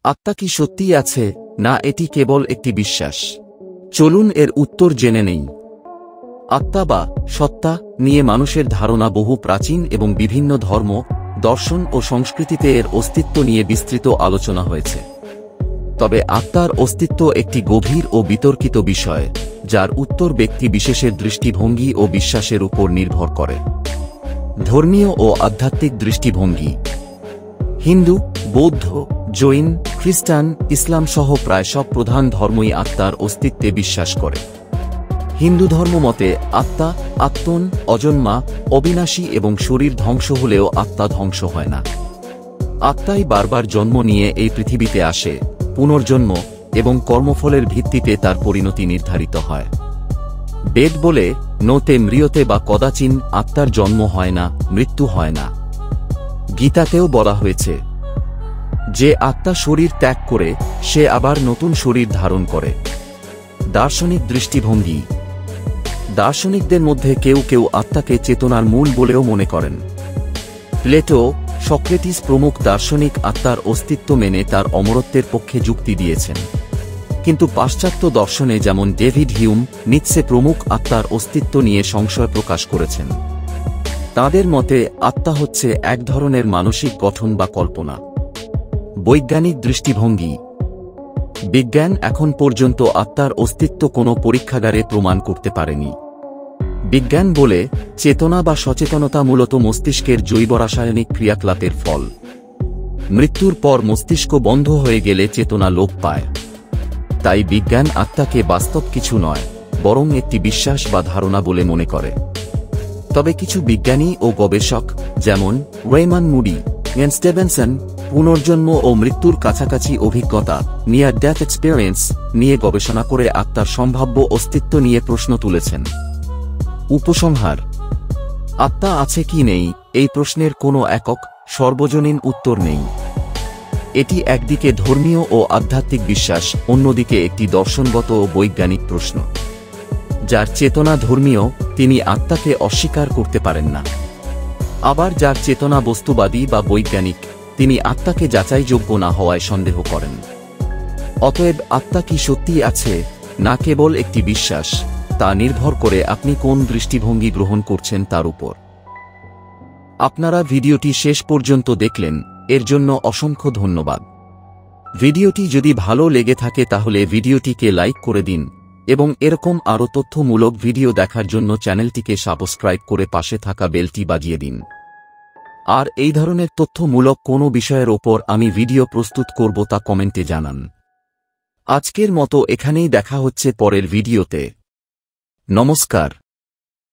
আত্মা কি সত্যিই আছে, না এটি কেবল একটি বিশ্বাস? চলুন এর উত্তর জেনে নেই। আত্মা বা সত্তা নিয়ে মানুষের ধারণা বহু প্রাচীন এবং বিভিন্ন ধর্ম, দর্শন ও সংস্কৃতিতে এর অস্তিত্ব নিয়ে বিস্তৃত আলোচনা হয়েছে। তবে আত্মার অস্তিত্ব একটি গভীর ও বিতর্কিত বিষয়, যার উত্তর ব্যক্তি বিশেষের দৃষ্টিভঙ্গি ও বিশ্বাসের উপর নির্ভর করে। ধর্মীয় ও আধ্যাত্মিক দৃষ্টিভঙ্গি। হিন্দু, বৌদ্ধ, জৈন, খ্রিস্টান, ইসলাম সহ প্রায় সব প্রধান ধর্মই আত্মার অস্তিত্বে বিশ্বাস করে। হিন্দু ধর্ম মতে আত্মা আত্মন, অজন্মা, অবিনাশী এবং শরীর ধ্বংস হলেও আত্মা ধ্বংস হয় না। আত্মাই বারবার জন্ম নিয়ে এই পৃথিবীতে আসে, পুনর্জন্ম এবং কর্মফলের ভিত্তিতে তার পরিণতি নির্ধারিত হয়। বেদ বলে, নোতে ম্রিয়তে বা কদাচিন আত্মার জন্ম হয় না, মৃত্যু হয় না। গীতাতেও বলা হয়েছে যে আত্মা শরীর ত্যাগ করে সে আবার নতুন শরীর ধারণ করে। দার্শনিক দৃষ্টিভঙ্গি। দার্শনিকদের মধ্যে কেউ কেউ আত্মাকে চেতনার মূল বলেও মনে করেন। প্লেটো, সক্রেটিস প্রমুখ দার্শনিক আত্মার অস্তিত্ব মেনে তার অমরত্বের পক্ষে যুক্তি দিয়েছেন। কিন্তু পাশ্চাত্য দর্শনে যেমন ডেভিড হিউম, নিৎসে প্রমুখ আত্মার অস্তিত্ব নিয়ে সংশয় প্রকাশ করেছেন। তাদের মতে আত্মা হচ্ছে এক ধরনের মানসিক গঠন বা কল্পনা। বৈজ্ঞানিক দৃষ্টিভঙ্গি। বিজ্ঞান এখন পর্যন্ত আত্মার অস্তিত্ব কোনো পরীক্ষাগারে প্রমাণ করতে পারেনি। বিজ্ঞান বলে, চেতনা বা সচেতনতা মূলত মস্তিষ্কের জৈব রাসায়নিক ক্রিয়াকলাপের ফল। মৃত্যুর পর মস্তিষ্ক বন্ধ হয়ে গেলে চেতনা লোপ পায়। তাই বিজ্ঞান আত্মাকে বাস্তব কিছু নয়, বরং একটি বিশ্বাস বা ধারণা বলে মনে করে। তবে কিছু বিজ্ঞানী ও গবেষক, যেমন রেইমন্ড মুডি, ইয়ান স্টেভেনসন, পুনর্জন্ম ও মৃত্যুর কাছাকাছি অভিজ্ঞতা, নিয়ার ডেথ এক্সপেরিয়েন্স নিয়ে গবেষণা করে আত্মার সম্ভাব্য অস্তিত্ব নিয়ে প্রশ্ন তুলেছেন। উপসংহার: আত্মা আছে কি নেই, এই প্রশ্নের কোনো একক, সর্বজনীন উত্তর নেই। এটি একদিকে ধর্মীয় ও আধ্যাত্মিক বিশ্বাস, অন্যদিকে একটি দর্শনগত ও বৈজ্ঞানিক প্রশ্ন। যার চেতনা ধর্মীয়, তিনি আত্মাকে অস্বীকার করতে পারেন না। আবার যার চেতনা বস্তুবাদী বা বৈজ্ঞানিক, তিনি আত্মাকে যাচাইযোগ্য না হওয়ায় সন্দেহ করেন। অতএব আত্মা কি সত্যিই আছে, না কেবল একটি বিশ্বাস, তা নির্ভর করে আপনি কোন দৃষ্টিভঙ্গি গ্রহণ করছেন তার উপর। আপনারা ভিডিওটি শেষ পর্যন্ত দেখলেন, এর জন্য অসংখ্য ধন্যবাদ। ভিডিওটি যদি ভালো লেগে থাকে তাহলে ভিডিওটিকে লাইক করে দিন এবং এরকম আরও তথ্যমূলক ভিডিও দেখার জন্য চ্যানেলটিকে সাবস্ক্রাইব করে পাশে থাকা বেলটি বাজিয়ে দিন। আর এই ধরনের তথ্যমূলক কোনো বিষয়ের ওপর আমি ভিডিও প্রস্তুত করব তা কমেন্টে জানান। আজকের মতো এখানেই দেখা হচ্ছে পরের ভিডিওতে। নমস্কার।